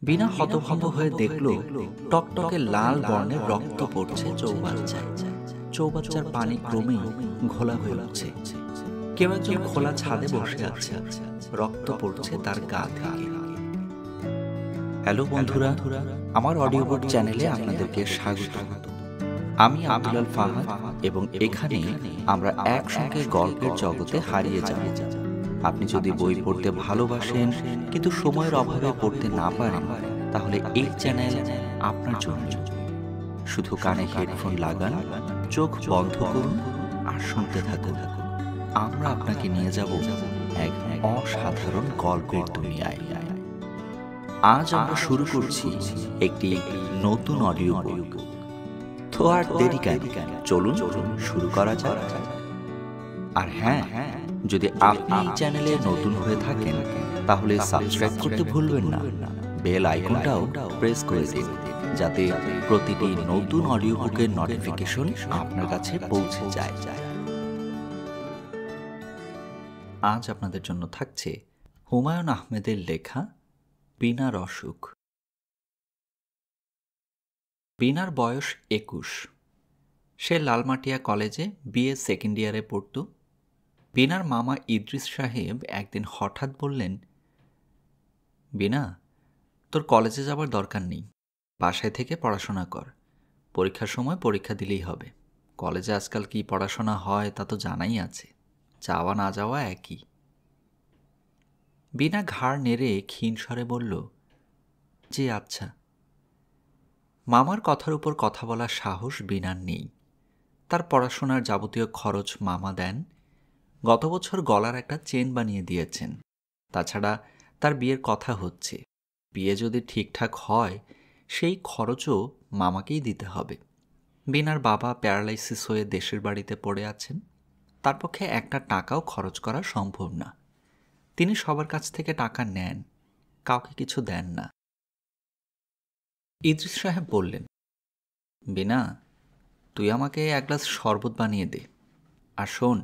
বিনা হতভম্ব হয়ে দেখল টকটকে লাল বর্ণের রক্ত পড়ছে চৌবাচ্চায়। চৌবাচ্চার পানি ক্রমেই ঘোলা হয়ে উঠছে। কেউ একজন খোলা ছাদে বসে আছে, রক্ত পড়ছে তার গা থেকে। হ্যালো বন্ধুরা, আমার অডিও বুক চ্যানেলে আপনাদেরকে স্বাগত। আমি আব্দুল ফাহাদ এবং এখানে আমরা একসঙ্গে গল্পের জগতে হারিয়ে যাব। আপনি যদি বই পড়তে ভালোবাসেন কিন্তু সময়ের অভাবে পড়তে না পারেন, তাহলে এই চ্যানেল আপনার জন্য। শুধু কানে হেডফোন লাগান, চোখ বন্ধ করুন আর শুনতে থাকুন। আমরা আপনাকে নিয়ে যাব এক অসাধারণ গল্পের দুনিয়ায়। আজ আমরা শুরু করছি একটি নতুন অডিও বুক। তো আর দেরি কেন, চলুন শুরু করা যাক। আর হ্যাঁ, যদি আপনি এই চ্যানেলে নতুন হয়ে থাকেন তাহলে সাবস্ক্রাইব করতে ভুলবেন না। বেল আইকনটাও প্রেস করে দিন যাতে প্রতিটি নতুন অডিও বুকের নোটিফিকেশন আপনার কাছে পৌঁছে যায়। আজ আপনাদের জন্য থাকছে হুমায়ুন আহমেদের লেখা বিনার অসুখ। বিনার বয়স 21। সে লালমাটিয়া কলেজে বিএ সেকেন্ড ইয়ারে পড়ত। বিনার মামা ইদ্রিস সাহেব একদিন হঠাৎ বললেন, বিনা, তোর কলেজে যাবার দরকার নেই, বাসায় থেকে পড়াশোনা কর। পরীক্ষার সময় পরীক্ষা দিলেই হবে। কলেজে আজকাল কি পড়াশোনা হয় তা তো জানাই আছে, যাওয়া না যাওয়া একই। বিনা ঘাড় নেড়ে ক্ষীণ স্বরে বলল, জি আচ্ছা। মামার কথার উপর কথা বলার সাহস বিনার নেই। তার পড়াশোনার যাবতীয় খরচ মামা দেন। গত বছর গলার একটা চেন বানিয়ে দিয়েছেন। তাছাড়া তার বিয়ের কথা হচ্ছে। বিয়ে যদি ঠিকঠাক হয় সেই খরচও মামাকেই দিতে হবে। বিনার বাবা প্যারালাইসিস হয়ে দেশের বাড়িতে পড়ে আছেন। তার পক্ষে একটা টাকাও খরচ করা সম্ভব না। তিনি সবার কাছ থেকে টাকা নেন, কাউকে কিছু দেন না। ইদ্রিস সাহেব বললেন, বিনা, তুই আমাকে এক গ্লাস শরবত বানিয়ে দে। আর শোন,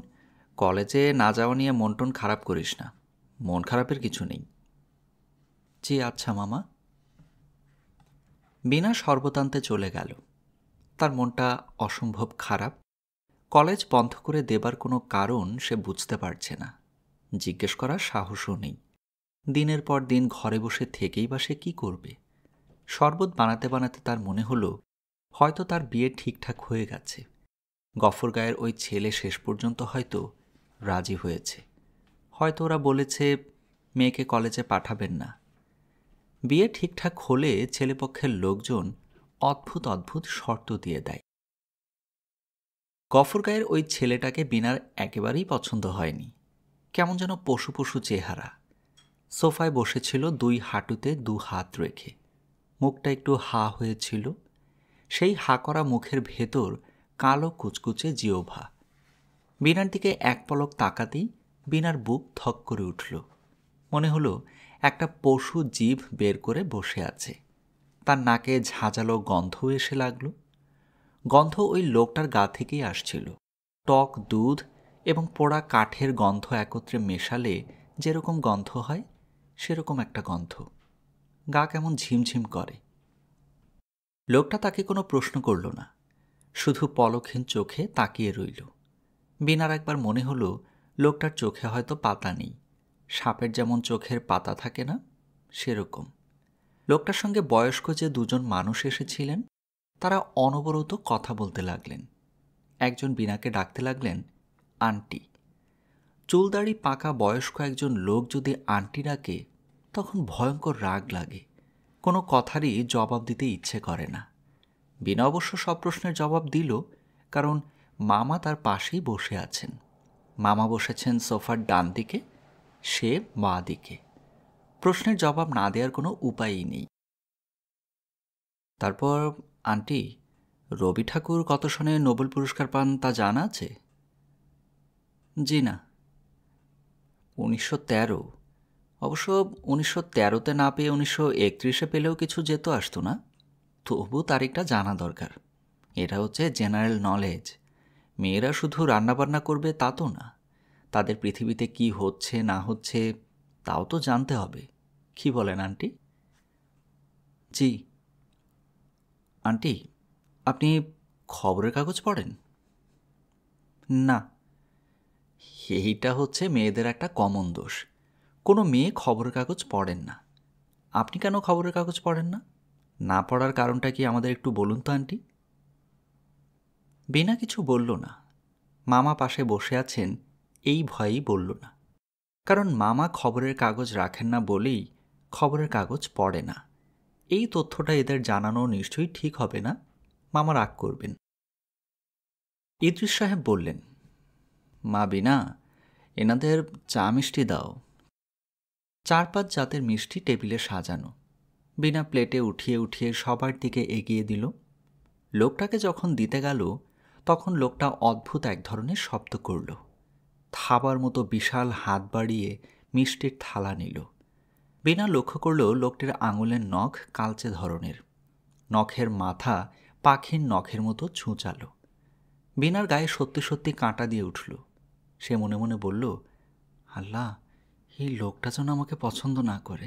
কলেজে না যাওয়া নিয়ে মন টন খারাপ করিস না। মন খারাপের কিছু নেই। জি আচ্ছা মামা। বিনা শরবত আনতে চলে গেল। তার মনটা অসম্ভব খারাপ। কলেজ বন্ধ করে দেবার কোনো কারণ সে বুঝতে পারছে না। জিজ্ঞেস করার সাহসও নেই। দিনের পর দিন ঘরে বসে থেকেই বা সে কী করবে? শরবত বানাতে বানাতে তার মনে হলো হয়তো তার বিয়ে ঠিকঠাক হয়ে গেছে। গফরগাঁয়ের ওই ছেলে শেষ পর্যন্ত হয়তো রাজি হয়েছে। হয়তো ওরা বলেছে মেয়েকে কলেজে পাঠাবেন না। বিয়ে ঠিকঠাক হলে ছেলেপক্ষের লোকজন অদ্ভুত অদ্ভুত শর্ত দিয়ে দেয়। গফরগাঁয়ের ওই ছেলেটাকে বিনার একেবারেই পছন্দ হয়নি। কেমন যেন পশু পশু চেহারা। সোফায় বসেছিল দুই হাঁটুতে দু হাত রেখে। মুখটা একটু হা হয়েছিল। সেই হা করা মুখের ভেতর কালো কুচকুচে জিওভা। বিনার দিকে এক পলক তাকাতেই বিনার বুক থক করে উঠল। মনে হলো একটা পশু জিভ বের করে বসে আছে। তার নাকে ঝাঁঝালো গন্ধ এসে লাগল। গন্ধ ওই লোকটার গা থেকেই আসছিল। টক দুধ এবং পোড়া কাঠের গন্ধ একত্রে মেশালে যেরকম গন্ধ হয় সেরকম একটা গন্ধ। গা কেমন ঝিমঝিম করে। লোকটা তাকে কোনো প্রশ্ন করল না, শুধু পলকহীন চোখে তাকিয়ে রইল। বিনার একবার মনে হলো লোকটার চোখে হয়তো পাতা নেই। সাপের যেমন চোখের পাতা থাকে না, সেরকম। লোকটার সঙ্গে বয়স্ক যে দুজন মানুষ এসেছিলেন তারা অনবরত কথা বলতে লাগলেন। একজন বিনাকে ডাকতে লাগলেন আন্টি। চুলদাড়ি পাকা বয়স্ক একজন লোক যদি আন্টি ডাকে তখন ভয়ঙ্কর রাগ লাগে। কোনো কথারই জবাব দিতে ইচ্ছে করে না। বিনা অবশ্য সব প্রশ্নের জবাব দিল, কারণ মামা তার পাশেই বসে আছেন। মামা বসেছেন সোফার ডান দিকে, সে বাঁ দিকে। প্রশ্নের জবাব না দেওয়ার কোনো উপায়ই নেই। তারপর, আন্টি, রবি ঠাকুর কত সনে নোবেল পুরস্কার পান তা জানা আছে? জি না। 1913। অবশ্য 1913-তে না পেয়ে 1931-এ পেলেও কিছু যেত আসতো না। তবু তারিখটা জানা দরকার। এটা হচ্ছে জেনারেল নলেজ। মেয়েরা শুধু রান্নাবান্না করবে তা তো না। তাদের পৃথিবীতে কি হচ্ছে না হচ্ছে তাও তো জানতে হবে। কি বলেন আন্টি? জি। আন্টি, আপনি খবরের কাগজ পড়েন? না। এইটা হচ্ছে মেয়েদের একটা কমন দোষ। কোনো মেয়ে খবরের কাগজ পড়েন না। আপনি কেন খবরের কাগজ পড়েন না? না পড়ার কারণটা কি আমাদের একটু বলুন তো আন্টি। বিনা কিছু বলল না। মামা পাশে বসে আছেন এই ভয়েই বলল না। কারণ মামা খবরের কাগজ রাখেন না বলেই খবরের কাগজ পড়ে না। এই তথ্যটা এদের জানানো নিশ্চয়ই ঠিক হবে না। মামা রাগ করবেন। ইদ্রিস সাহেব বললেন, মা বিনা, এনাদের চা মিষ্টি দাও। 4-5 জাতের মিষ্টি টেবিলে সাজানো। বিনা প্লেটে উঠিয়ে উঠিয়ে সবার দিকে এগিয়ে দিল। লোকটাকে যখন দিতে গেল তখন লোকটা অদ্ভুত এক ধরনের শব্দ করল। থাবার মতো বিশাল হাত বাড়িয়ে মিষ্টির থালা নিল। বিনা লক্ষ্য করল লোকটির আঙুলের নখ কালচে ধরনের। নখের মাথা পাখির নখের মতো ছুঁচালো। বিনার গায়ে সত্যি সত্যি কাঁটা দিয়ে উঠল। সে মনে মনে বলল, আল্লাহ, এই লোকটা যেন আমাকে পছন্দ না করে।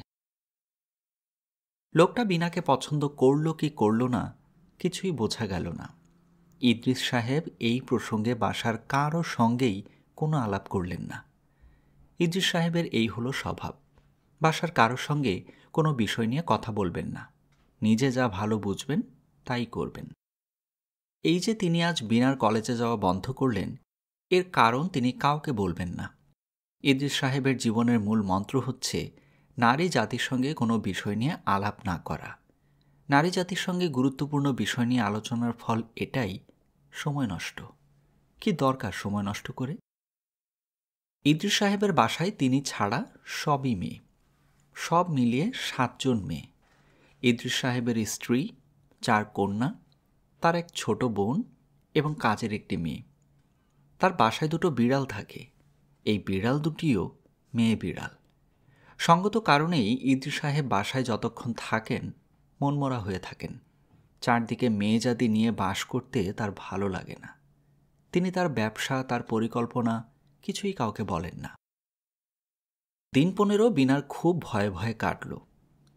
লোকটা বিনাকে পছন্দ করল কি করল না কিছুই বোঝা গেল না। ইদ্রিস সাহেব এই প্রসঙ্গে বাসার কারো সঙ্গেই কোনো আলাপ করলেন না। ইদ্রিস সাহেবের এই হলো স্বভাব। বাসার কারো সঙ্গে কোনো বিষয় নিয়ে কথা বলবেন না। নিজে যা ভালো বুঝবেন তাই করবেন। এই যে তিনি আজ বিনার কলেজে যাওয়া বন্ধ করলেন, এর কারণ তিনি কাউকে বলবেন না। ইদ্রিস সাহেবের জীবনের মূল মন্ত্র হচ্ছে নারী জাতির সঙ্গে কোনো বিষয় নিয়ে আলাপ না করা। নারী জাতির সঙ্গে গুরুত্বপূর্ণ বিষয় নিয়ে আলোচনার ফল এটাই, সময় নষ্ট। কি দরকার সময় নষ্ট করে? ইদ্রিস সাহেবের বাসায় তিনি ছাড়া সবই মেয়ে। সব মিলিয়ে 7 জন মেয়ে। ইদ্রিস সাহেবের স্ত্রী, 4 কন্যা, তার এক ছোট বোন এবং কাজের একটি মেয়ে। তার বাসায় 2টো বিড়াল থাকে। এই বিড়াল দুটিও মেয়ে বিড়াল। সঙ্গত কারণেই ইদ্রিস সাহেব বাসায় যতক্ষণ থাকেন মনমরা হয়ে থাকেন। চারদিকে মেয়ে জাতি নিয়ে বাস করতে তার ভালো লাগে না। তিনি তার ব্যবসা, তার পরিকল্পনা কিছুই কাউকে বলেন না। দিন 15 বিনার খুব ভয়ে ভয়ে কাটল।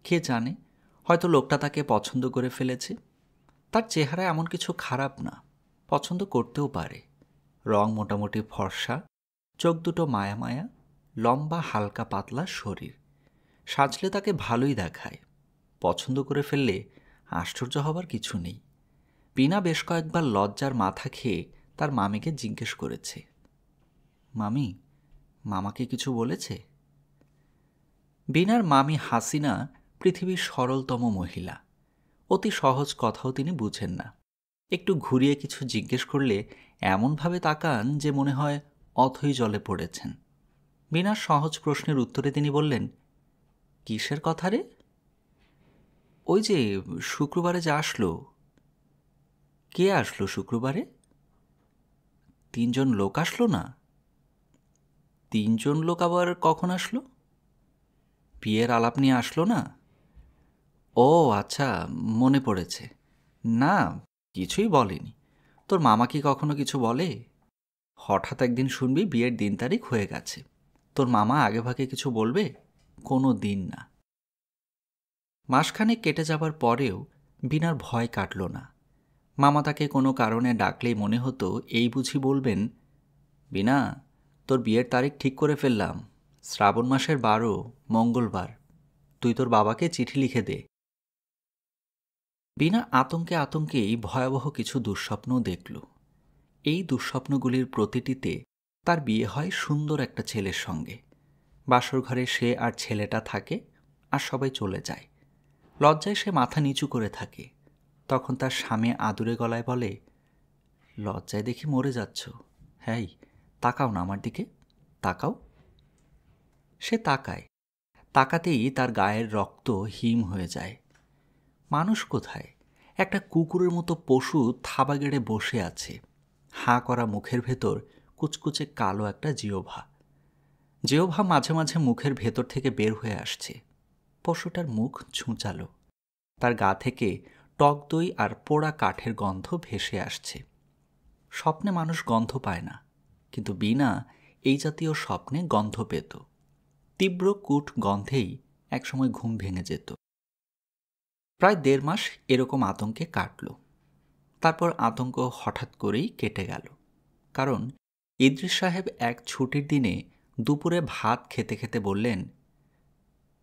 কে জানে, হয়তো লোকটা তাকে পছন্দ করে ফেলেছে। তার চেহারা এমন কিছু খারাপ না, পছন্দ করতেও পারে। রং মোটামুটি ফর্সা, চোখ দুটো মায়া মায়া, লম্বা হালকা পাতলা শরীর। সাজলে তাকে ভালোই দেখায়। পছন্দ করে ফেললে আশ্চর্য হবার কিছু নেই। বিনা বেশ কয়েকবার লজ্জার মাথা খেয়ে তার মামিকে জিজ্ঞেস করেছে, মামি, মামাকে কিছু বলেছে? বিনার মামি হাসিনা পৃথিবীর সরলতম মহিলা। অতি সহজ কথাও তিনি বুঝেন না। একটু ঘুরিয়ে কিছু জিজ্ঞেস করলে এমনভাবে তাকান যে মনে হয় অথই জলে পড়েছেন। বিনার সহজ প্রশ্নের উত্তরে তিনি বললেন, কিসের কথা রে? ওই যে শুক্রবারে যে আসলো। কে আসলো শুক্রবারে? 3 জন লোক আসলো না? 3 জন লোক আবার কখন আসলো? বিয়ের আলাপ নিয়ে আসলো না? ও আচ্ছা, মনে পড়েছে। না, কিছুই বলেনি। তোর মামা কি কখনো কিছু বলে? হঠাৎ একদিন শুনবি বিয়ের দিন তারিখ হয়ে গেছে। তোর মামা আগেভাগে কিছু বলবে? কোনো দিন না। মাসখানেক কেটে যাবার পরেও বিনার ভয় কাটল না। মামা তাকে কোনো কারণে ডাকলেই মনে হতো এই বুঝি বলবেন, বিনা, তোর বিয়ের তারিখ ঠিক করে ফেললাম, শ্রাবণ মাসের 12 মঙ্গলবার। তুই তোর বাবাকে চিঠি লিখে দে। বিনা আতঙ্কে আতঙ্কেই ভয়াবহ কিছু দুঃস্বপ্ন দেখল। এই দুঃস্বপ্নগুলির প্রতিটিতে তার বিয়ে হয় সুন্দর একটা ছেলের সঙ্গে। বাসর ঘরে সে আর ছেলেটা থাকে, আর সবাই চলে যায়। লজ্জায় সে মাথা নিচু করে থাকে। তখন তার স্বামী আদুরে গলায় বলে, লজ্জায় দেখি মরে যাচ্ছ। হ্যাঁ, তাকাও না আমার দিকে, তাকাও। সে তাকায়। তাকাতেই তার গায়ের রক্ত হিম হয়ে যায়। মানুষ কোথায়? একটা কুকুরের মতো পশু থাবা গেড়ে বসে আছে। হাঁ করা মুখের ভেতর কুচকুচে কালো একটা জিহ্বা। জিহ্বা মাঝে মাঝে মুখের ভেতর থেকে বের হয়ে আসছে। পশুটার মুখ ছুঁচালো। তার গা থেকে টক দই আর পোড়া কাঠের গন্ধ ভেসে আসছে। স্বপ্নে মানুষ গন্ধ পায় না, কিন্তু বিনা এই জাতীয় স্বপ্নে গন্ধ পেত। তীব্র কুট গন্ধেই একসময় ঘুম ভেঙে যেত। প্রায় 1.5 মাস এরকম আতঙ্কে কাটল। তারপর আতঙ্ক হঠাৎ করেই কেটে গেল, কারণ ইদ্রিস সাহেব এক ছুটির দিনে দুপুরে ভাত খেতে খেতে বললেন,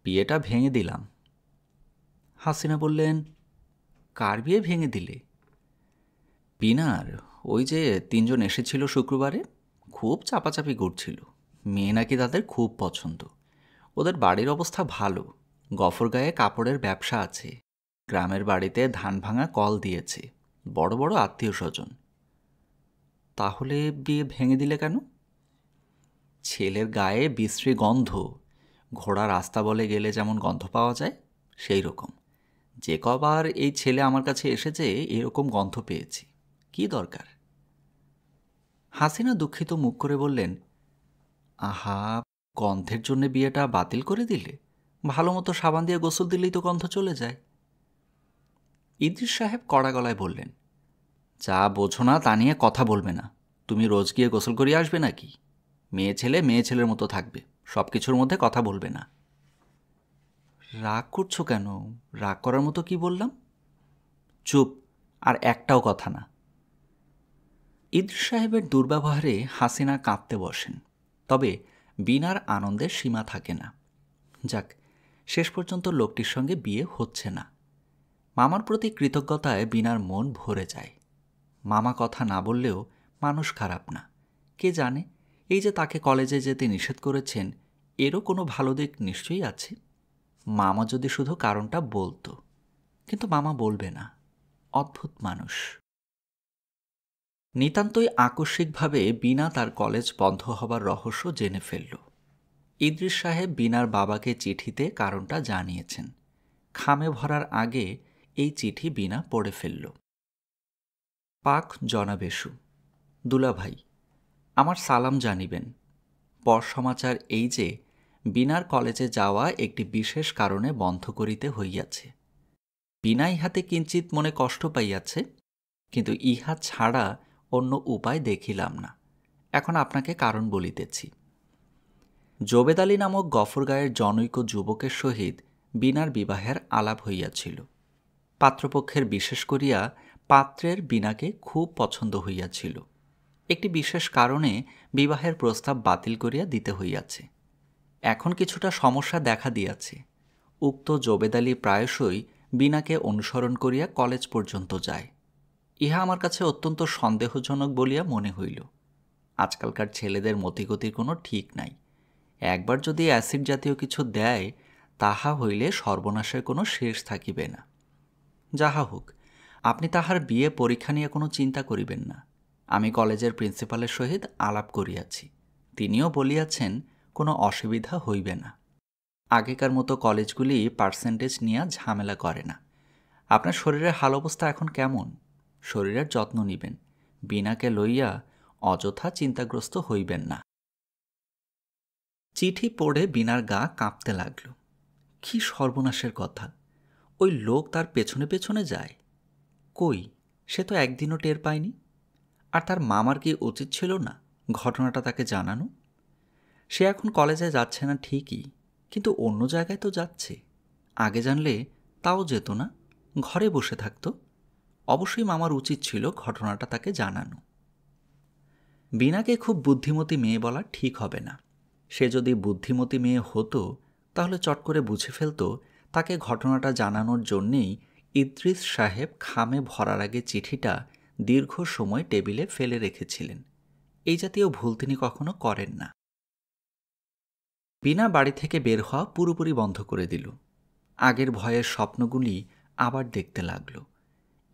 বিয়েটা ভেঙে দিলাম। হাসিনা বললেন, কার বিয়ে ভেঙে দিলে? বিনার। ওই যে 3 জন এসেছিল শুক্রবারে, খুব চাপাচাপি করছিল। মেয়ে নাকি তাদের খুব পছন্দ। ওদের বাড়ির অবস্থা ভালো, গফরগাঁয়ে কাপড়ের ব্যবসা আছে, গ্রামের বাড়িতে ধান ভাঙা কল দিয়েছে, বড় বড় আত্মীয় স্বজন। তাহলে বিয়ে ভেঙে দিলে কেন? ছেলের গায়ে বিশ্রী গন্ধ, ঘোড়া রাস্তা বলে গেলে যেমন গন্ধ পাওয়া যায় সেই রকম। যে কবার এই ছেলে আমার কাছে এসেছে এরকম গন্ধ পেয়েছি। কি দরকার? হাসিনা দুঃখিত মুখ করে বললেন, আহা, গন্ধের জন্য বিয়েটা বাতিল করে দিলে? ভালো মতো সাবান দিয়ে গোসল দিলেই তো গন্ধ চলে যায়। ইদ্রিস সাহেব কড়া গলায় বললেন, যা বোঝো না তা নিয়ে কথা বলবে না। তুমি রোজ গিয়ে গোসল করিয়ে আসবে নাকি? মেয়ে ছেলে মেয়ে ছেলের মতো থাকবে, সব কিছুর মধ্যে কথা বলবে না। রাগ করছো কেন? রাগ করার মতো কি বললাম? চুপ, আর একটাও কথা না। ইদ্রিস সাহেবের দুর্ব্যবহারে হাসিনা কাঁদতে বসেন, তবে বিনার আনন্দের সীমা থাকে না। যাক, শেষ পর্যন্ত লোকটির সঙ্গে বিয়ে হচ্ছে না। মামার প্রতি কৃতজ্ঞতায় বিনার মন ভরে যায়। মামা কথা না বললেও মানুষ খারাপ না। কে জানে, এই যে তাকে কলেজে যেতে নিষেধ করেছেন, এরও কোনো ভালো দিক নিশ্চয়ই আছে। মামা যদি শুধু কারণটা বলতো, কিন্তু মামা বলবে না। অদ্ভুত মানুষ। নিতান্তই আকস্মিকভাবে বিনা তার কলেজ বন্ধ হবার রহস্য জেনে ফেলল। ইদ্রিস সাহেব বিনার বাবাকে চিঠিতে কারণটা জানিয়েছেন। খামে ভরার আগে এই চিঠি বিনা পড়ে ফেলল। পাক জনাবেশু, দুলাভাই, আমার সালাম জানিবেন। পর সমাচার এই যে বিনার কলেজে যাওয়া একটি বিশেষ কারণে বন্ধ করিতে হইয়াছে। বিনা ইহাতে কিঞ্চিত মনে কষ্ট পাইয়াছে, কিন্তু ইহা ছাড়া অন্য উপায় দেখিলাম না। এখন আপনাকে কারণ বলিতেছি। জোবেদ আলী নামক গফরগাঁয়ের জনৈক যুবকের সহিত বিনার বিবাহের আলাপ হইয়াছিল। পাত্রপক্ষের বিশেষ করিয়া পাত্রের বিনাকে খুব পছন্দ হইয়াছিল। একটি বিশেষ কারণে বিবাহের প্রস্তাব বাতিল করিয়া দিতে হইয়াছে। এখন কিছুটা সমস্যা দেখা দিয়াছে। উক্ত জোবেদ আলী প্রায়শই বিনাকে অনুসরণ করিয়া কলেজ পর্যন্ত যায়। ইহা আমার কাছে অত্যন্ত সন্দেহজনক বলিয়া মনে হইল। আজকালকার ছেলেদের মতিগতির কোনো ঠিক নাই। একবার যদি অ্যাসিড জাতীয় কিছু দেয়, তাহা হইলে সর্বনাশের কোনো শেষ থাকিবে না। যাহা হোক, আপনি তাহার বিয়ে পরীক্ষা নিয়ে কোনো চিন্তা করিবেন না। আমি কলেজের প্রিন্সিপালের সহিত আলাপ করিয়াছি, তিনিও বলিয়াছেন কোনো অসুবিধা হইবে না। আগেকার মতো কলেজগুলি পার্সেন্টেজ নিয়ে ঝামেলা করে না। আপনার শরীরের হাল অবস্থা এখন কেমন? শরীরের যত্ন নিবেন। বিনাকে লইয়া অযথা চিন্তাগ্রস্ত হইবেন না। চিঠি পড়ে বিনার গা কাঁপতে লাগল। কি সর্বনাশের কথা! ওই লোক তার পেছনে পেছনে যায়। কই, সে তো একদিনও টের পায়নি। আর তার মামার কি উচিত ছিল না ঘটনাটা তাকে জানানো? সে এখন কলেজে যাচ্ছে না ঠিকই, কিন্তু অন্য জায়গায় তো যাচ্ছে। আগে জানলে তাও যেত না, ঘরে বসে থাকত। অবশ্যই মামার উচিত ছিল ঘটনাটা তাকে জানানো। বিনাকে খুব বুদ্ধিমতী মেয়ে বলা ঠিক হবে না। সে যদি বুদ্ধিমতী মেয়ে হতো তাহলে চট করে বুঝে ফেলত তাকে ঘটনাটা জানানোর জন্যেই ইদ্রিস সাহেব খামে ভরার আগে চিঠিটা দীর্ঘ সময় টেবিলে ফেলে রেখেছিলেন। এই জাতীয় ভুল তিনি কখনো করেন না। বিনা বাড়ি থেকে বের হওয়া পুরোপুরি বন্ধ করে দিল। আগের ভয়ের স্বপ্নগুলি আবার দেখতে লাগল।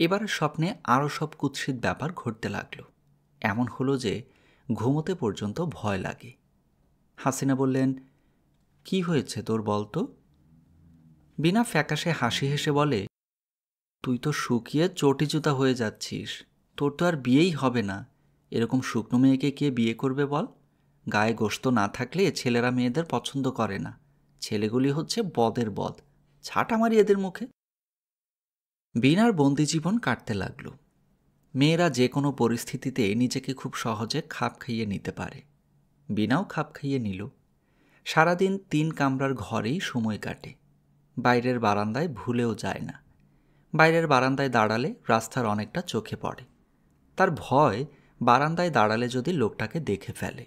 এবারের স্বপ্নে আরও সব কুৎসিত ব্যাপার ঘটতে লাগল। এমন হলো যে ঘুমোতে পর্যন্ত ভয় লাগে। হাসিনা বললেন, কি হয়েছে তোর বলতো? বিনা ফ্যাকাশে হাসি হেসে বলে, তুই তো শুকিয়ে চটিজুতা হয়ে যাচ্ছিস, তোর তো আর বিয়েই হবে না। এরকম শুকনো মেয়েকে কে বিয়ে করবে বল? গায়ে গোশত না থাকলে ছেলেরা মেয়েদের পছন্দ করে না। ছেলেগুলি হচ্ছে বদের বদ, ছাটা মারি এদের মুখে। বিনার বন্দি জীবন কাটতে লাগলো। মেয়েরা যে কোনো পরিস্থিতিতে নিজেকে খুব সহজে খাপ খাইয়ে নিতে পারে। বিনাও খাপ খাইয়ে নিল। সারাদিন 3 কামরার ঘরেই সময় কাটে। বাইরের বারান্দায় ভুলেও যায় না। বাইরের বারান্দায় দাঁড়ালে রাস্তার অনেকটা চোখে পড়ে। তার ভয় বারান্দায় দাঁড়ালে যদি লোকটাকে দেখে ফেলে।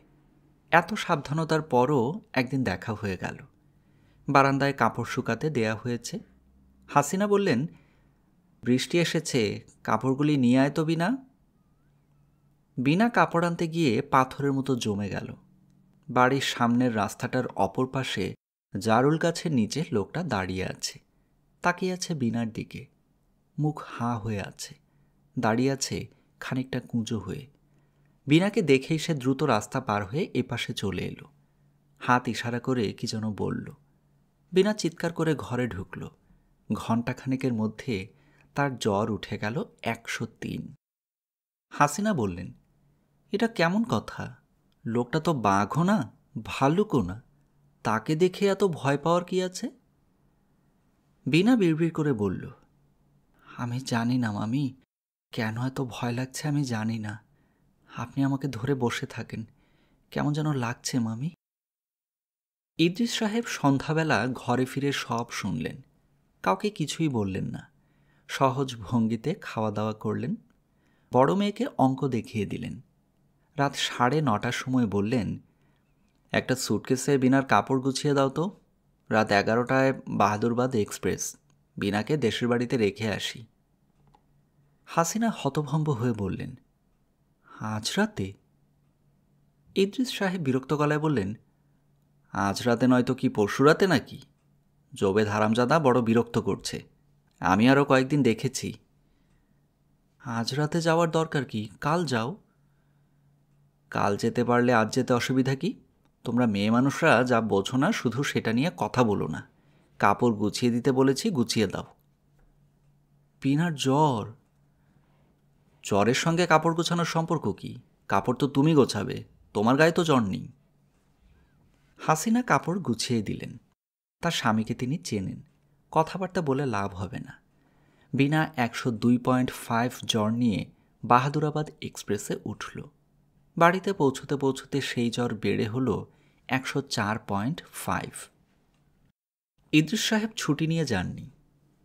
এত সাবধানতার পরও একদিন দেখা হয়ে গেল। বারান্দায় কাপড় শুকাতে দেয়া হয়েছে। হাসিনা বললেন, বৃষ্টি এসেছে, কাপড়গুলি নিয়ে আয় তো বিনা। বিনা কাপড় আনতে গিয়ে পাথরের মতো জমে গেল। বাড়ির সামনের রাস্তাটার অপর পাশে জারুল গাছের নিচে লোকটা দাঁড়িয়ে আছে, তাকিয়ে আছে বিনার দিকে। মুখ হাঁ হয়ে আছে, দাঁড়িয়ে আছে খানিকটা কুঁজো হয়ে। বিনাকে দেখেই সে দ্রুত রাস্তা পার হয়ে এপাশে চলে এলো। হাত ইশারা করে কি যেন বলল। বিনা চিৎকার করে ঘরে ঢুকল। ঘণ্টাখানেকের মধ্যে তার জ্বর উঠে গেল 103। হাসিনা বললেন, এটা কেমন কথা? লোকটা তো বাঘও না, ভাল্লুকও না, তাকে দেখে এত ভয় পাওয়ার কি আছে? বিনা বিড়বিড় করে বলল, আমি জানি না মামি, কেন এত ভয় লাগছে আমি জানি না। আপনি আমাকে ধরে বসে থাকেন, কেমন যেন লাগছে মামি। ইদ্রিস সাহেব সন্ধ্যাবেলা ঘরে ফিরে সব শুনলেন, কাউকে কিছুই বললেন না। সহজ ভঙ্গিতে খাওয়া দাওয়া করলেন। বড় মেয়েকে অঙ্ক দেখিয়ে দিলেন। রাত 9:30টার সময় বললেন, একটা সুটকেসে বিনার কাপড় গুছিয়ে দাও তো। রাত 11টায় বাহাদুরবাদ এক্সপ্রেস, বিনাকে দেশের বাড়িতে রেখে আসি। হাসিনা হতভম্ব হয়ে বললেন, আজ রাতে? ইদ্রিস সাহেব বিরক্ত গলায় বললেন, আজ রাতে নয়তো কি পরশু রাতে নাকি? জোবেদ হারামজাদা বড় বিরক্ত করছে, আমি আরও কয়েকদিন দেখেছি। আজ রাতে যাওয়ার দরকার কি, কাল যাও। কাল যেতে পারলে আজ যেতে অসুবিধা কি? তোমরা মেয়ে মানুষরা যা বোঝো না শুধু সেটা নিয়ে কথা বলো না। কাপড় গুছিয়ে দিতে বলেছি, গুছিয়ে দাও। বিনার জ্বর। জ্বরের সঙ্গে কাপড় গোছানোর সম্পর্ক কি? কাপড় তো তুমি গোছাবে, তোমার গায়ে তো জ্বর নেই। হাসিনা কাপড় গুছিয়ে দিলেন। তার স্বামীকে তিনি চেনেন, কথাবার্তা বলে লাভ হবে না। বিনা 102.5 জ্বর নিয়ে বাহাদুরাবাদ এক্সপ্রেসে উঠল। বাড়িতে পৌঁছতে পৌঁছতে সেই জ্বর বেড়ে হল 104.5। ইদ্রিস সাহেব ছুটি নিয়ে যাননি।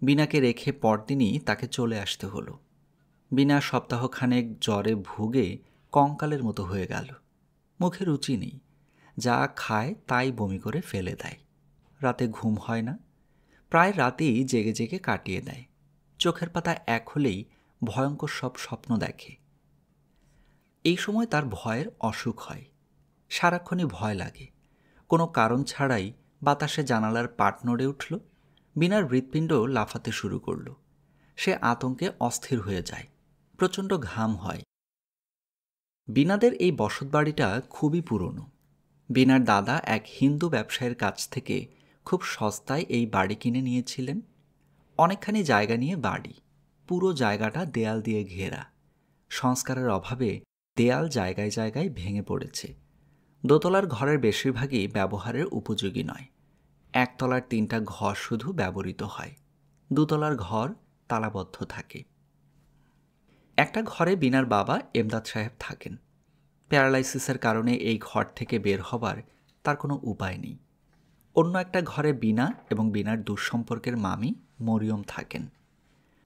বিনাকে রেখে পরদিনই তাকে চলে আসতে হলো। বিনা সপ্তাহখানেক জ্বরে ভুগে কঙ্কালের মতো হয়ে গেল। মুখে রুচি নেই, যা খায় তাই বমি করে ফেলে দেয়। রাতে ঘুম হয় না, প্রায় রাতেই জেগে জেগে কাটিয়ে দেয়। চোখের পাতা এক হলেই ভয়ঙ্কর সব স্বপ্ন দেখে। এই সময় তার ভয়ের অসুখ হয়, সারাক্ষণই ভয় লাগে। কোনো কারণ ছাড়াই বাতাসে জানালার পাট নড়ে উঠল। বিনার হৃৎপিণ্ড লাফাতে শুরু করল। সে আতঙ্কে অস্থির হয়ে যায়, প্রচণ্ড ঘাম হয়। বিনাদের এই বসতবাড়িটা খুবই পুরনো। বিনার দাদা এক হিন্দু ব্যবসায়ীর কাছ থেকে খুব সস্তায় এই বাড়ি কিনে নিয়েছিলেন। অনেকখানি জায়গা নিয়ে বাড়ি, পুরো জায়গাটা দেয়াল দিয়ে ঘেরা। সংস্কারের অভাবে দেয়াল জায়গায় জায়গায় ভেঙে পড়েছে। দোতলার ঘরের বেশিরভাগই ব্যবহারের উপযোগী নয়। একতলার 3টা ঘর শুধু ব্যবহৃত হয়, দুতলার ঘর তালাবদ্ধ থাকে। একটা ঘরে বিনার বাবা এমদাদ সাহেব থাকেন। প্যারালাইসিসের কারণে এই ঘর থেকে বের হবার তার কোনো উপায় নেই। অন্য একটা ঘরে বিনা এবং বিনার দুঃসম্পর্কের মামি মরিয়ম থাকেন।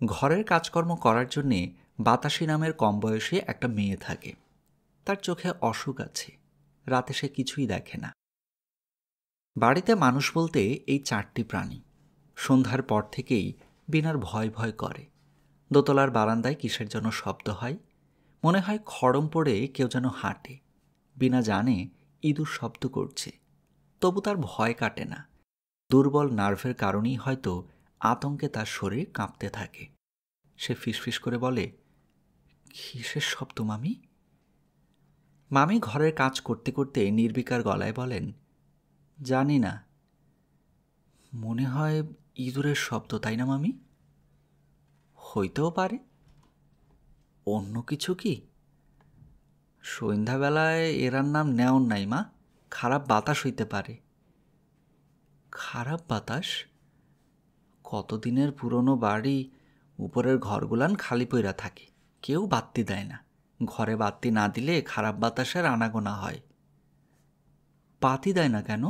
ঘরের কাজকর্ম করার জন্যে বাতাসী নামের কম বয়সী একটা মেয়ে থাকে। তার চোখে অসুখ আছে, রাতে সে কিছুই দেখে না। বাড়িতে মানুষ বলতে এই 4টি প্রাণী। সন্ধ্যার পর থেকেই বিনার ভয় ভয় করে। দোতলার বারান্দায় কিসের যেন শব্দ হয়, মনে হয় খড়ম পড়ে কেউ যেন হাঁটে। বিনা জানে ইঁদুর শব্দ করছে, তবু তার ভয় কাটে না। দুর্বল নার্ভের কারণেই হয়তো আতঙ্কে তার শরীর কাঁপতে থাকে। সে ফিসফিস করে বলে, কিসের শব্দ মামি? মামি ঘরের কাজ করতে করতে নির্বিকার গলায় বলেন, জানি না, মনে হয় ইঁদুরের শব্দ, তাই না মামি? হইতেও পারে। অন্য কিছু কি? সন্ধ্যাবেলায় এরার নাম নেওন নাই মা, খারাপ বাতাস হইতে পারে। খারাপ বাতাস? কতদিনের পুরনো বাড়ি, উপরের ঘরগুলান খালি পইরা থাকে, কেউ বাত্তি দেয় না। ঘরে বাত্তি না দিলে খারাপ বাতাসের আনাগোনা হয়। বাতি দেয় না কেন?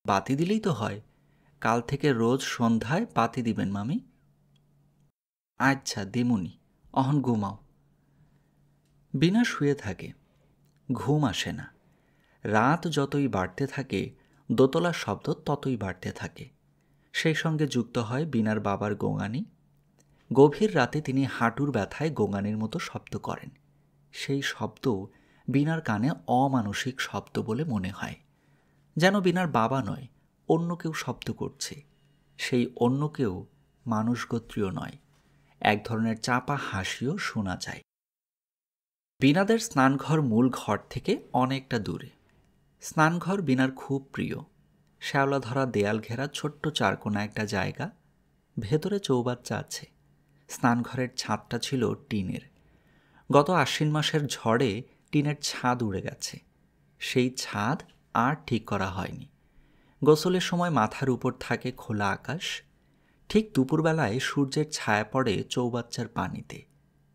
বাতি দিলেই তো হয়। কাল থেকে রোজ সন্ধ্যায় বাতি দিবেন মামি। আচ্ছা দিমুনি, অহন ঘুমাও। বিনা শুয়ে থাকে, ঘুম আসে না। রাত যতই বাড়তে থাকে দোতলার শব্দ ততই বাড়তে থাকে। সেই সঙ্গে যুক্ত হয় বিনার বাবার গোঙানি। গভীর রাতে তিনি হাঁটুর ব্যথায় গোঙানির মতো শব্দ করেন। সেই শব্দ বিনার কানে অমানসিক শব্দ বলে মনে হয়, যেন বিনার বাবা নয়, অন্য কেউ শব্দ করছে। সেই অন্য কেউ মানুষগোত্রীয় নয়, এক ধরনের চাপা হাসিও শোনা যায়। বিনাদের স্নানঘর মূল ঘর থেকে অনেকটা দূরে। স্নানঘর বিনার খুব প্রিয়। শ্যাওলা ধরা দেয়াল ঘেরা ছোট্ট চারকোনা একটা জায়গা, ভেতরে চৌবাচ্চা আছে। স্নানঘরের ছাদটা ছিল টিনের। গত আশ্বিন মাসের ঝড়ে টিনের ছাদ উড়ে গেছে। সেই ছাদ আর ঠিক করা হয়নি। গোসলের সময় মাথার উপর থাকে খোলা আকাশ। ঠিক দুপুরবেলায় সূর্যের ছায়া পড়ে চৌবাচ্চার পানিতে।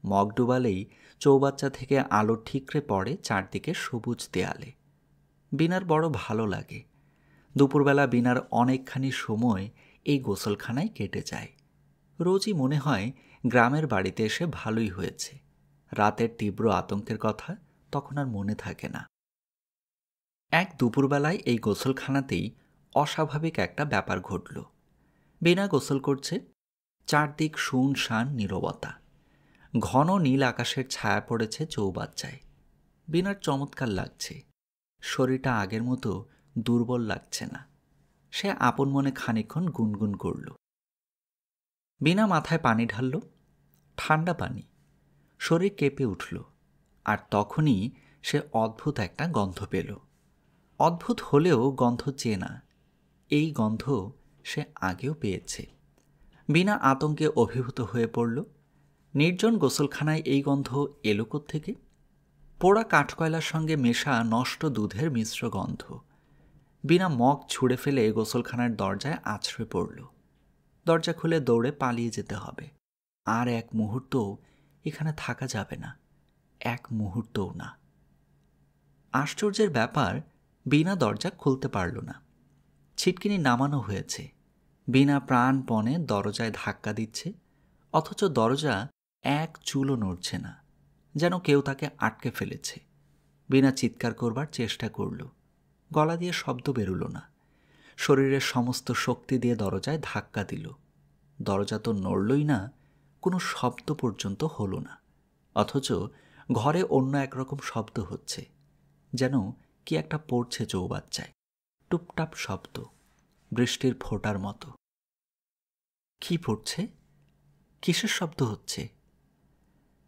মগ ডুবালেই চৌবাচ্চা থেকে আলো ঠিকরে পড়ে চারদিকে সবুজ দেয়ালে। বিনার বড় ভালো লাগে। দুপুরবেলা বিনার অনেকখানি সময় এই গোসলখানায় কেটে যায়। রোজই মনে হয় গ্রামের বাড়িতে এসে ভালোই হয়েছে। রাতের তীব্র আতঙ্কের কথা তখন আর মনে থাকে না। এক দুপুরবেলায় এই গোসলখানাতেই অস্বাভাবিক একটা ব্যাপার ঘটল। বিনা গোসল করছে। চারদিক শুনশান নীরবতা। ঘন নীল আকাশের ছায়া পড়েছে চৌবাচ্চায়। বিনার চমৎকার লাগছে। শরীরটা আগের মতো দুর্বল লাগছে না। সে আপন মনে খানিকক্ষণ গুনগুন করল। বিনা মাথায় পানি ঢালল, ঠান্ডা পানি। শরীর কেঁপে উঠল। আর তখনই সে অদ্ভুত একটা গন্ধ পেল। অদ্ভুত হলেও গন্ধ চেনা। এই গন্ধ সে আগেও পেয়েছে। বিনা আতঙ্কে অভিভূত হয়ে পড়ল। নির্জন গোসলখানায় এই গন্ধ এলো কোত্থেকে? পোড়া কাঠকয়লার সঙ্গে মেশা নষ্ট দুধের মিশ্র গন্ধ। বিনা মগ ছুঁড়ে ফেলে গোসলখানার দরজায় আছড়ে পড়ল। দরজা খুলে দৌড়ে পালিয়ে যেতে হবে। আর এক মুহূর্ত এখানে থাকা যাবে না, এক মুহূর্তও না। আশ্চর্যের ব্যাপার, বিনা দরজা খুলতে পারল না। ছিটকিনি নামানো হয়েছে। বিনা প্রাণপণে দরজায় ধাক্কা দিচ্ছে, অথচ দরজা এক চুলও নড়ছে না, যেন কেউ তাকে আটকে ফেলেছে। বিনা চিৎকার করবার চেষ্টা করল, গলা দিয়ে শব্দ বেরুল না। শরীরের সমস্ত শক্তি দিয়ে দরজায় ধাক্কা দিল। দরজা তো নড়লই না, কোনো শব্দ পর্যন্ত হলো না। অথচ ঘরে অন্য একরকম শব্দ হচ্ছে, যেন কি একটা পড়ছে চৌবাচ্চায়। টুপটাপ শব্দ, বৃষ্টির ফোঁটার মতো। কি পড়ছে? কিসের শব্দ হচ্ছে?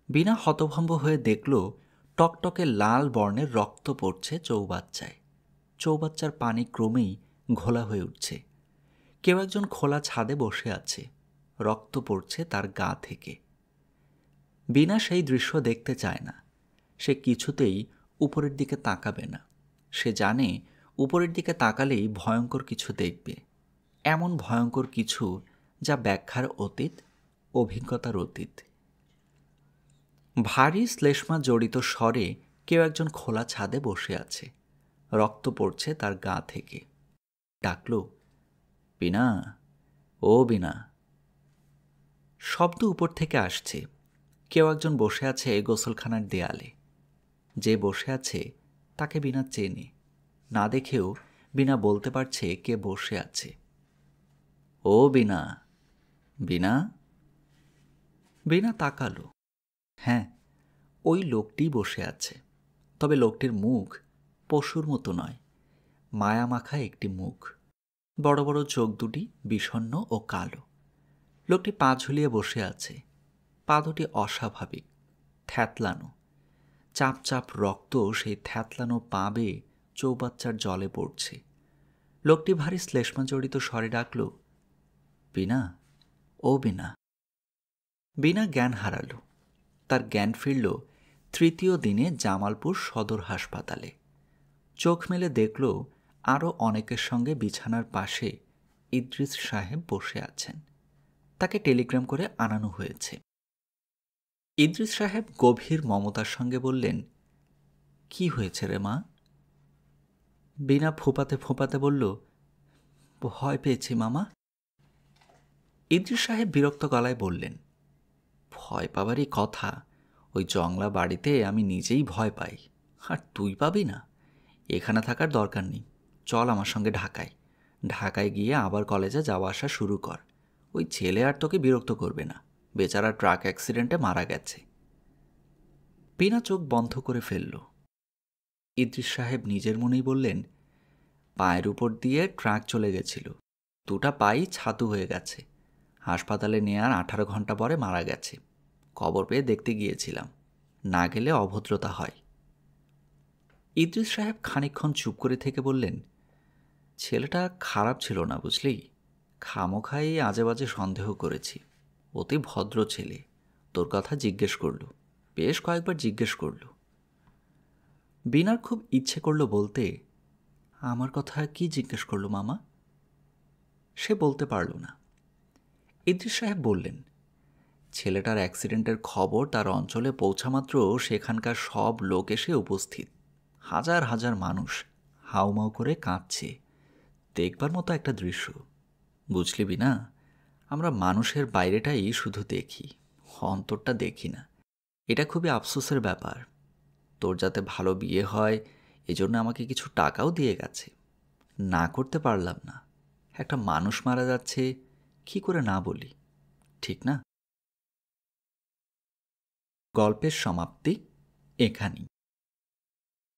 বিনা হতভম্ব হয়ে দেখল টকটকে লাল বর্ণের রক্ত পড়ছে চৌবাচ্চায়। চৌবাচ্চার পানি ক্রমেই ঘোলা হয়ে উঠছে। কেউ একজন খোলা ছাদে বসে আছে, রক্ত পড়ছে তার গা থেকে। বিনা সেই দৃশ্য দেখতে চায় না। সে কিছুতেই উপরের দিকে তাকাবে না। সে জানে উপরের দিকে তাকালেই ভয়ঙ্কর কিছু দেখবে, এমন ভয়ঙ্কর কিছু যা ব্যাখ্যার অতীত, অভিজ্ঞতার অতীত। ভারী শ্লেষ্মা জড়িত স্বরে কেউ একজন খোলা ছাদে বসে আছে, রক্ত পড়ছে তার গা থেকে। ডাকল, বিনা, ও বিনা। শব্দ উপর থেকে আসছে। কেউ একজন বসে আছে গোসলখানার দেয়ালে। যে বসে আছে তাকে বিনা চেনে, না দেখেও বিনা বলতে পারছে কে বসে আছে। ও বিনা, বিনা। বিনা তাকালো। হ্যাঁ, ওই লোকটি বসে আছে। তবে লোকটির মুখ পশুর মতো নয়, মায়ামাখা একটি মুখ। বড় বড় চোখ দুটি বিষণ্ণ ও কালো। লোকটি পা ঝুলিয়ে বসে আছে। পা দুটি অস্বাভাবিক, থ্যাতলানো। চাপ চাপ রক্ত সেই থ্যাতলানো পা বেয়ে চৌবাচ্চার জলে পড়ছে। লোকটি ভারী শ্লেষ্মাজড়িত স্বরে ডাকল, বিনা, ও বিনা। বিনা জ্ঞান হারালো। তার জ্ঞান ফিরল তৃতীয় দিনে জামালপুর সদর হাসপাতালে। চোখ মেলে দেখল আরও অনেকের সঙ্গে বিছানার পাশে ইদ্রিস সাহেব বসে আছেন। তাকে টেলিগ্রাম করে আনানো হয়েছে। ইদ্রিস সাহেব গভীর মমতার সঙ্গে বললেন, কি হয়েছে রে মা? বিনা ফোঁপাতে ফোঁপাতে বলল, ভয় পেয়েছি মামা। ইদ্রিস সাহেব বিরক্ত গলায় বললেন, ভয় পাবারই কথা। ওই জংলা বাড়িতে আমি নিজেই ভয় পাই, আর তুই পাবি না? এখানে থাকার দরকার নেই, চল আমার সঙ্গে ঢাকায়। ঢাকায় গিয়ে আবার কলেজে যাওয়া আসা শুরু কর। ওই ছেলে আর তোকে বিরক্ত করবে না, বেচারা ট্রাক অ্যাক্সিডেন্টে মারা গেছে। বিনা চোখ বন্ধ করে ফেলল। ইদ্রিস সাহেব নিজের মনেই বললেন, পায়ের উপর দিয়ে ট্রাক চলে গেছিল, দুটা পাই ছাতু হয়ে গেছে। হাসপাতালে নেয়ার 18 ঘন্টা পরে মারা গেছে। খবর পেয়ে দেখতে গিয়েছিলাম, না গেলে অভদ্রতা হয়। ইদ্রিস সাহেব খানিকক্ষণ চুপ করে থেকে বললেন, ছেলেটা খারাপ ছিল না বুঝলি, খামোখাই আজে বাজে সন্দেহ করেছি। অতি ভদ্র ছেলে, তোর কথা জিজ্ঞেস করল, বেশ কয়েকবার জিজ্ঞেস করল। বিনার খুব ইচ্ছে করল বলতে, আমার কথা কি জিজ্ঞেস করলো মামা? সে বলতে পারল না। ইদ্রিস সাহেব বললেন, ছেলেটার অ্যাক্সিডেন্টের খবর তার অঞ্চলে পৌঁছামাত্র সেখানকার সব লোক এসে উপস্থিত। হাজার হাজার মানুষ হাউমাউ করে কাঁদছে। দেখবার মতো একটা দৃশ্য, বুঝলি বিনা? আমরা মানুষের বাইরেটাই শুধু দেখি, অন্তরটা দেখি না। এটা খুবই আফসোসের ব্যাপার। তোর যাতে ভালো বিয়ে হয় এজন্য আমাকে কিছু টাকাও দিয়ে গেছে, না করতে পারলাম না। একটা মানুষ মারা যাচ্ছে, কি করে না বলি, ঠিক না? গল্পের সমাপ্তি এখানেই।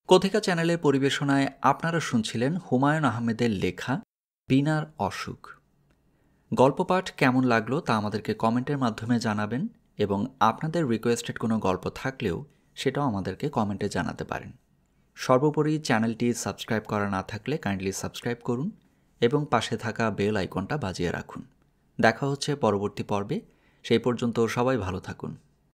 কথিকা চ্যানেলের পরিবেশনায় আপনারা শুনছিলেন হুমায়ুন আহমেদের লেখা বিনার অসুখ। গল্প পাঠ কেমন লাগলো তা আমাদেরকে কমেন্টের মাধ্যমে জানাবেন, এবং আপনাদের রিকোয়েস্টেড কোনো গল্প থাকলেও সেটাও আমাদেরকে কমেন্টে জানাতে পারেন। সর্বোপরি চ্যানেলটি সাবস্ক্রাইব করা না থাকলে কাইন্ডলি সাবস্ক্রাইব করুন এবং পাশে থাকা বেল আইকনটা বাজিয়ে রাখুন। দেখা হচ্ছে পরবর্তী পর্বে। সেই পর্যন্ত সবাই ভালো থাকুন।